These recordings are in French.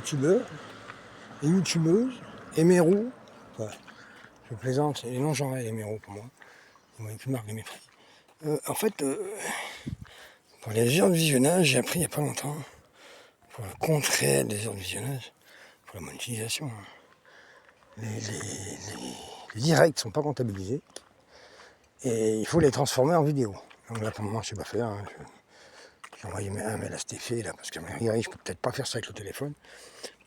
youtubeurs et youtubeuses et méros. Ouais, je plaisante, c'est les noms genrés les méros pour moi. Ils m'ont une marque de mépris. En fait, pour les heures de visionnage, j'ai appris il n'y a pas longtemps, pour le compte réel des heures de visionnage, pour la monétisation, les directs ne sont pas comptabilisés et il faut les transformer en vidéo. Donc là, pour le moment, je ne sais pas faire. J'ai envoyé un mail à Stéphé, là, parce que je peux peut-être pas faire ça avec le téléphone.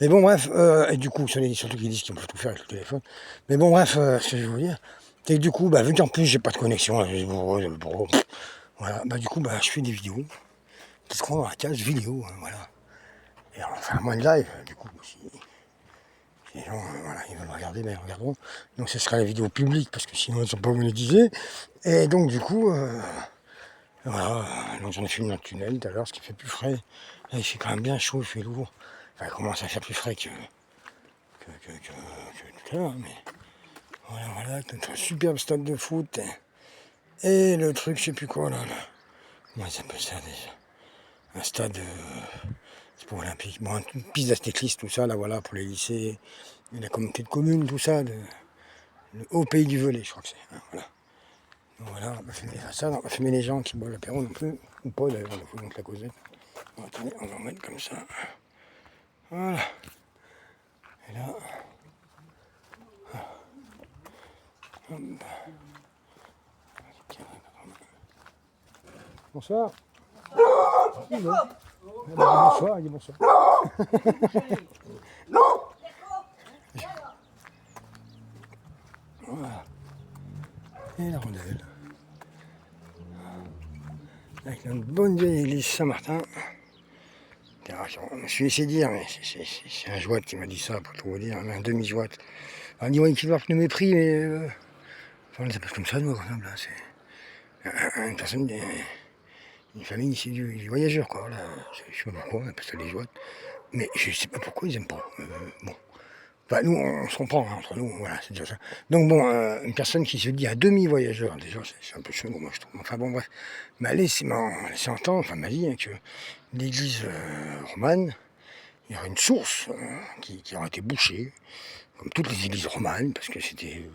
Mais bon, bref, et du coup, surtout qu'ils disent qu'ils peuvent tout faire avec le téléphone. Mais bon, bref, ce que je veux vous dire, c'est que du coup, vu qu'en plus, j'ai pas de connexion, voilà, du coup, je fais des vidéos qui se trouvent dans la case vidéo, voilà. Et enfin, moins de live, du coup, si les gens, voilà, ils veulent regarder, ils regarderont. Donc, ce sera la vidéo publique, parce que sinon, ils ne sont pas monétisés. Et donc, du coup, voilà, donc j'en ai fait une dans le tunnel tout à l'heure, ce qui fait plus frais. Là, il fait quand même bien chaud, il fait lourd. Enfin, il commence à faire plus frais que tout à l'heure, mais voilà, un superbe stade de foot. Et le truc, je sais plus quoi, là. Comment ils appellent ça déjà? Un stade, c'est pour olympique. Bon, une piste d'athlétisme, tout ça, là, voilà, pour les lycées, et la communauté de communes, tout ça, le haut pays du Velay, je crois que c'est. Hein, voilà. Donc voilà, on va pas fumer ça, on va fumer les gens qui boivent l'apéro non plus, ou pas d'ailleurs, il faut donc la causette. Bon, attendez, on va en mettre comme ça. Voilà. Et là. Hop. Bonsoir. Bonsoir, il dit bonsoir. Voilà. Et la rondelle. Avec une bonne vieille église Saint-Martin. Je me suis laissé dire, mais c'est un jouet qui m'a dit ça, pour tout vous dire, un demi-jouet. On dit, ouais, une marque de mépris, mais. Enfin, on les appelle comme ça, nous, Grenoble, là. C'est une personne, une famille ici du voyageur, quoi. Voilà. Je sais pas pourquoi, on appelle ça des jouets. Mais je sais pas pourquoi ils aiment pas. Bon. Enfin, nous, on se comprend hein, entre nous, voilà, c'est déjà ça. Donc bon, une personne qui se dit à demi-voyageur, déjà, c'est un peu chelou, moi je trouve. Enfin bon, bref, m'a laissé entendre, enfin m'a dit hein, que l'église romane, il y aurait une source qui aurait été bouchée, comme toutes les églises romanes, parce que c'était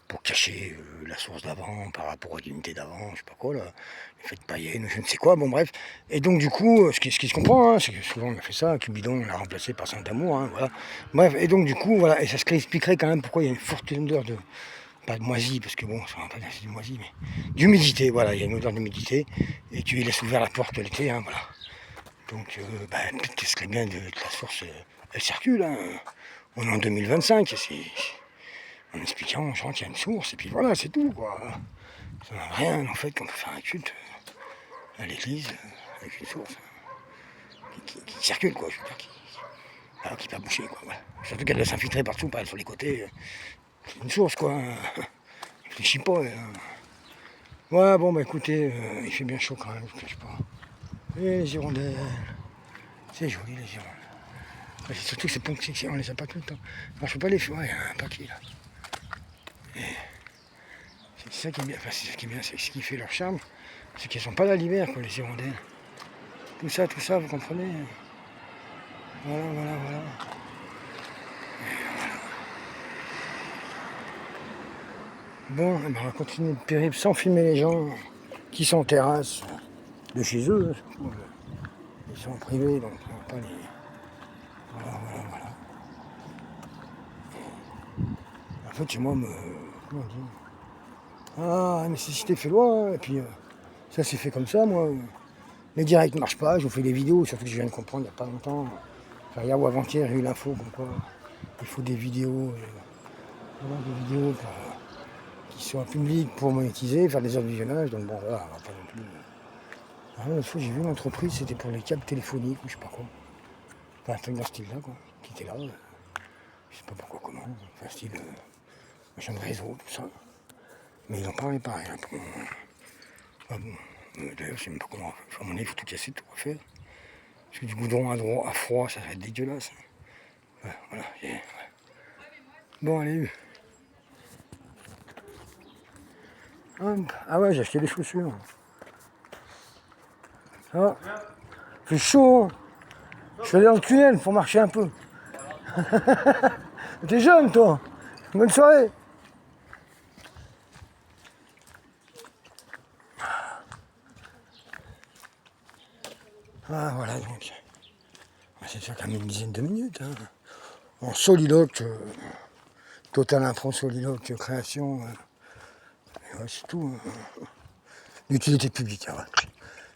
pour cacher la source d'avant, par rapport à l'unité d'avant, je sais pas quoi, là, les fêtes païennes, je ne sais quoi, bon bref. Et donc du coup, ce qui se comprend, hein, c'est que souvent on a fait ça, Cupidon, on l'a remplacé par Saint-Amour, hein, voilà. Bref, et donc du coup, voilà, et ça se expliquerait quand même pourquoi il y a une forte odeur de, pas de moisie, parce que bon, ça va pas dire que c'est du moisi, mais d'humidité, voilà, il y a une odeur d'humidité, et tu laisses ouvert la porte l'été, hein, voilà. Donc, peut-être que ce serait bien que la source, elle circule, hein. On est en 2025, et c'est... En expliquant aux gens qu'il y a une source, et puis voilà, c'est tout, quoi. Ça n'a rien, en fait, qu'on peut faire un culte à l'église avec une source qui circule, quoi, je veux dire, qui n'est pas bouchée, quoi. Voilà. Surtout qu'elle doit s'infiltrer partout, pas sur les côtés. C'est une source, quoi. Je réfléchis pas. Ouais, bon, écoutez, il fait bien chaud quand même, je ne cache pas. Et les hirondelles, c'est joli, les hirondelles. C'est surtout que c'est ponctué, on les a pas tout le temps. Enfin, je peux pas les faire, ouais, il y a un paquet, là. C'est ça qui est bien, enfin c'est ça qui est bien, c'est ce qui fait leur charme, c'est qu'elles sont pas là l'hiver, quoi, les hirondelles. Tout ça, vous comprenez? Voilà. Voilà. Bon, on va continuer le périple sans filmer les gens qui sont en terrasse de chez eux. Ils sont privés, donc on va pas les... Voilà. En fait, chez moi, comment dire? Ah, la nécessité fait loi, et puis ça s'est fait comme ça, moi. Les directs ne marchent pas, je vous fais des vidéos, surtout que je viens de comprendre il n'y a pas longtemps. Enfin, hier ou avant-hier, j'ai eu l'info comme quoi il faut des vidéos, qui soient publiques pour monétiser, faire des heures de visionnage, donc bon, voilà, on va pas non plus. L'autre fois, j'ai vu une entreprise, c'était pour les câbles téléphoniques, ou je sais pas quoi. Enfin, un truc dans ce style-là, quoi, qui était là. Je sais pas pourquoi, comment. Enfin, style machin de réseau, tout ça. Mais ils n'ont pas réparé. Hein, pour... Enfin, bon, d'ailleurs, je sais même pas comment. À mon avis, il faut tout casser, tout refaire. Parce que du goudron à froid, ça va être dégueulasse. Ouais, voilà. Ouais. Bon, allez. Ah ouais, j'ai acheté des chaussures. Ça va. C'est chaud. Je suis allé dans le tunnel pour marcher un peu. T'es jeune, toi. Bonne soirée. Ah, voilà, donc. C'est déjà quand même une dizaine de minutes. Hein. En soliloque, total impro soliloque, création. Ouais, c'est tout. D'utilité publique. Hein, ouais.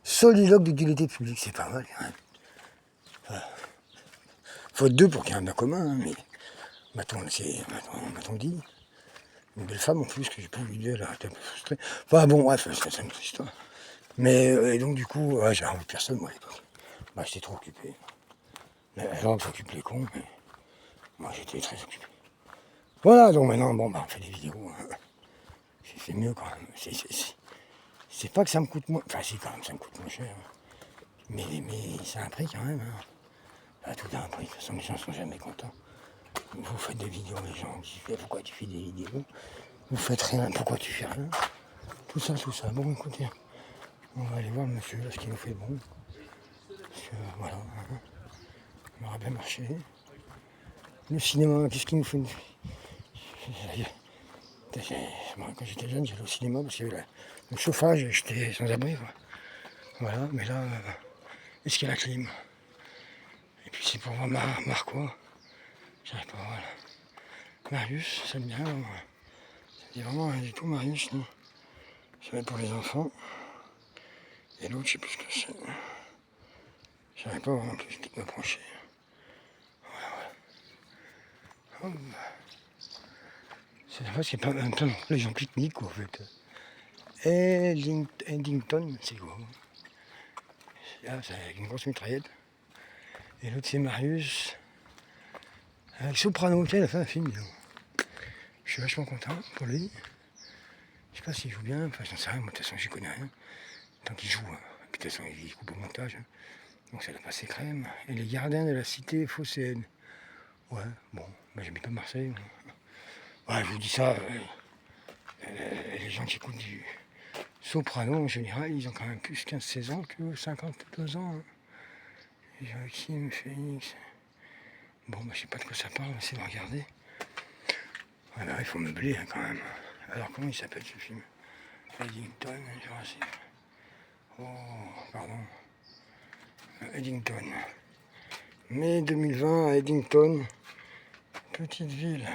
Soliloque d'utilité publique, c'est pas mal. Hein. Faut être deux pour qu'il y ait un bien commun, hein, mais m'a-t-on dit. Une belle femme en plus que j'ai pas vu d'elle, elle était un peu frustrée. Enfin bon, bref, c'est une autre histoire. Mais et donc du coup, ouais, j'avais envie de personne moi à l'époque. Bah j'étais trop occupé. Les gens s'occupent les cons, mais moi j'étais très occupé. Voilà, donc maintenant, bon bah on fait des vidéos. Hein. C'est mieux quand même. C'est pas que ça me coûte moins. Enfin si quand même ça me coûte moins cher. Mais c'est un prix quand même. Hein. Bah, tout a un prix, de toute façon les gens sont jamais contents. Vous faites des vidéos, les gens disent pourquoi tu fais des vidéos? Vous faites rien, pourquoi tu fais rien? Tout ça. Bon écoutez, on va aller voir le monsieur là, ce qu'il nous fait de bon. Parce que voilà, hein, on aura bien marché. Le cinéma, qu'est-ce qu'il nous fait? Moi, quand j'étais jeune, j'allais au cinéma parce qu'il y avait le chauffage et j'étais sans abri. Quoi. Voilà, mais là, est-ce qu'il y a la clim? Et puis c'est pour voir quoi? J'arrive pas à voir là. Marius, ça me dit rien. Ça dit vraiment rien du tout, Marius, non. Ça va être pour les enfants. Et l'autre, je sais plus ce que c'est. J'arrive pas à voir non plus, je vais m'approcher. Voilà. C'est vrai, c'est pas même temps les gens pique-nique quoi en fait. Eddington, c'est quoi? Là, c'est avec une grosse mitraillette. Et l'autre c'est Marius. Avec Soprano, tiens, il a fait un film, disons. Je suis vachement content pour lui. Je sais pas s'il joue bien, enfin j'en sais rien, moi de toute façon j'y connais rien. Tant qu'il joue, hein. Puis de toute façon il coupe au montage. Hein. Donc ça doit passer crème. Et les gardiens de la cité phocéenne. Ouais, bon, bah, j'habite pas Marseille. Ouais, je vous dis ça, les gens qui écoutent du Soprano en général, ils ont quand même plus 15-16 ans que 52 ans. Hein. Joachim, Phoenix. Bon, bah, je sais pas de quoi ça parle, on va essayer de regarder. Voilà, il faut meubler hein, quand même. Alors, comment il s'appelle ce film? Eddington, Jurassic. Oh, pardon. Eddington. Mai 2020 à Eddington, petite ville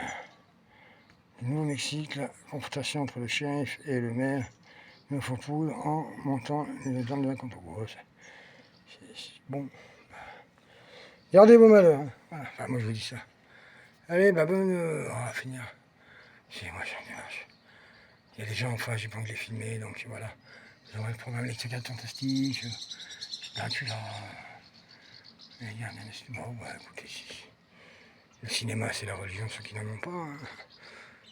du Nouveau-Mexique, la confrontation entre le shérif et le maire de Faupoul en montant les armes de la contre-gauche. Bon. Gardez vos malheurs. Hein. Voilà. Enfin, moi je vous dis ça. Allez, bah bonne. On va finir. Moi j'en ai marre. Il y a des gens, enfin, j'ai pas envie de les filmer, donc voilà. J'aurai le programme Les 4 Fantastiques, Dracula. Bon, bah écoutez, le cinéma c'est la religion, ceux qui n'en ont pas. Hein.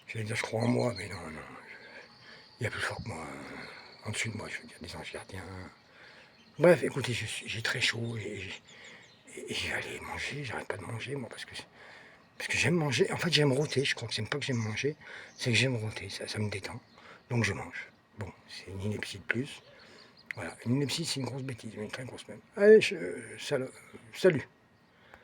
J'allais dire, je crois en moi, mais non. Il y a plus fort que moi. En dessous de moi, je veux dire, des anges gardiens. Bref, écoutez, j'ai très chaud et je vais aller manger. J'arrête pas de manger, moi, parce que j'aime manger. En fait, j'aime rôter. Je crois que c'est pas que j'aime manger, c'est que j'aime rôter. Ça me détend. Donc je mange. Bon, c'est une ineptie de plus. Voilà, une ineptie, c'est une grosse bêtise, mais une très grosse même. Allez, salut.